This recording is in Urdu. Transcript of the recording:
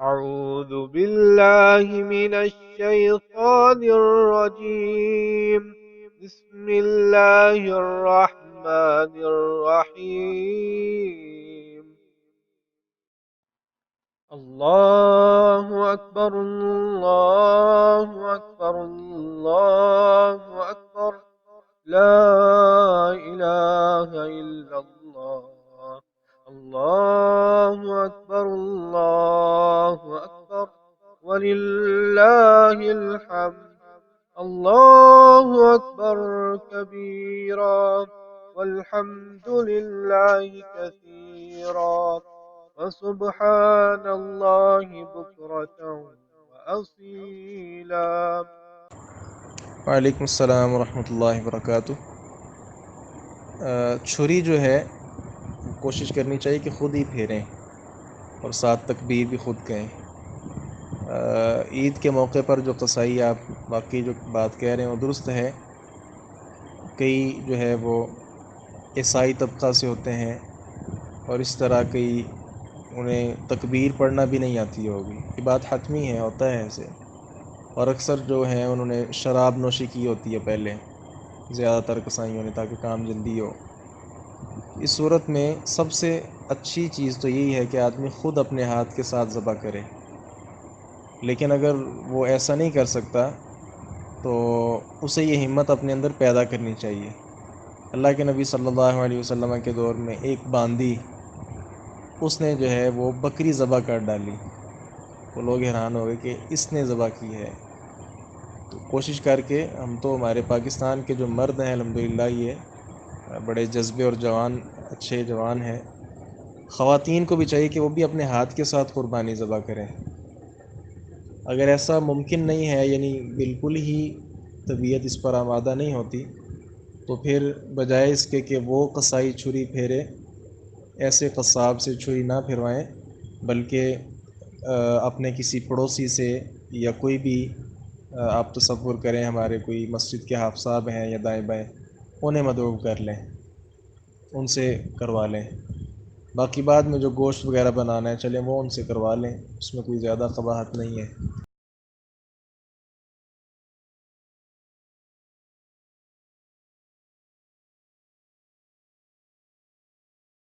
أعوذ بالله من الشيطان الرجيم. بسم الله الرحمن الرحيم. الله أكبر الله أكبر الله أكبر. لا إله إلا الله. الله أكبر الله أكبر ولله الحمد. الله أكبر كبيرا والحمد لله كثيرا وسبحان الله بكرة وأصيلا. وعلیکم السلام ورحمۃ اللہ وبرکاتہ۔ چھری جو ہے کوشش کرنی چاہیے کہ خود ہی پھیریں اور ساتھ تکبیر بھی خود کہیں۔ عید کے موقع پر جو قصائی آپ باقی جو بات کہہ رہے ہیں وہ درست ہے۔ کئی جو ہے وہ عیسائی طبقہ سے ہوتے ہیں اور اس طرح کئی انہیں تکبیر پڑھنا بھی نہیں آتی ہوگی، یہ بات حتمی ہے، ہوتا ہے ایسے۔ اور اکثر جو ہیں انہوں نے شراب نوشی کی ہوتی ہے پہلے، زیادہ تر قصائیوں نے، تاکہ کام جلدی ہو۔ اس صورت میں سب سے اچھی چیز تو یہی ہے کہ آدمی خود اپنے ہاتھ کے ساتھ ذبح کرے، لیکن اگر وہ ایسا نہیں کر سکتا تو اسے یہ ہمت اپنے اندر پیدا کرنی چاہیے۔ اللہ کے نبی صلی اللہ علیہ وسلم کے دور میں ایک باندی، اس نے جو ہے وہ بکری ذبح کر ڈالی، وہ لوگ حیران ہو گئے کہ اس نے ذبح کی ہے۔ تو کوشش کر کے ہم تو، ہمارے پاکستان کے جو مرد ہیں الحمدللہ یہ بڑے جذبے اور جوان، اچھے جوان ہیں۔ خواتین کو بھی چاہیے کہ وہ بھی اپنے ہاتھ کے ساتھ قربانی ذبح کریں۔ اگر ایسا ممکن نہیں ہے، یعنی بالکل ہی طبیعت اس پر آمادہ نہیں ہوتی، تو پھر بجائے اس کے کہ وہ قصائی چھری پھیرے، ایسے قصاب سے چھری نہ پھروائیں، بلکہ اپنے کسی پڑوسی سے، یا کوئی بھی آپ تصور کریں ہمارے کوئی مسجد کے حافظ صاحب ہیں یا دائیں بائیں، انہیں مدعو کر لیں، ان سے کروا لیں۔ باقی بعد میں جو گوشت وغیرہ بنانا ہے چلیں وہ ان سے کروا لیں، اس میں کوئی زیادہ قباحت نہیں ہے۔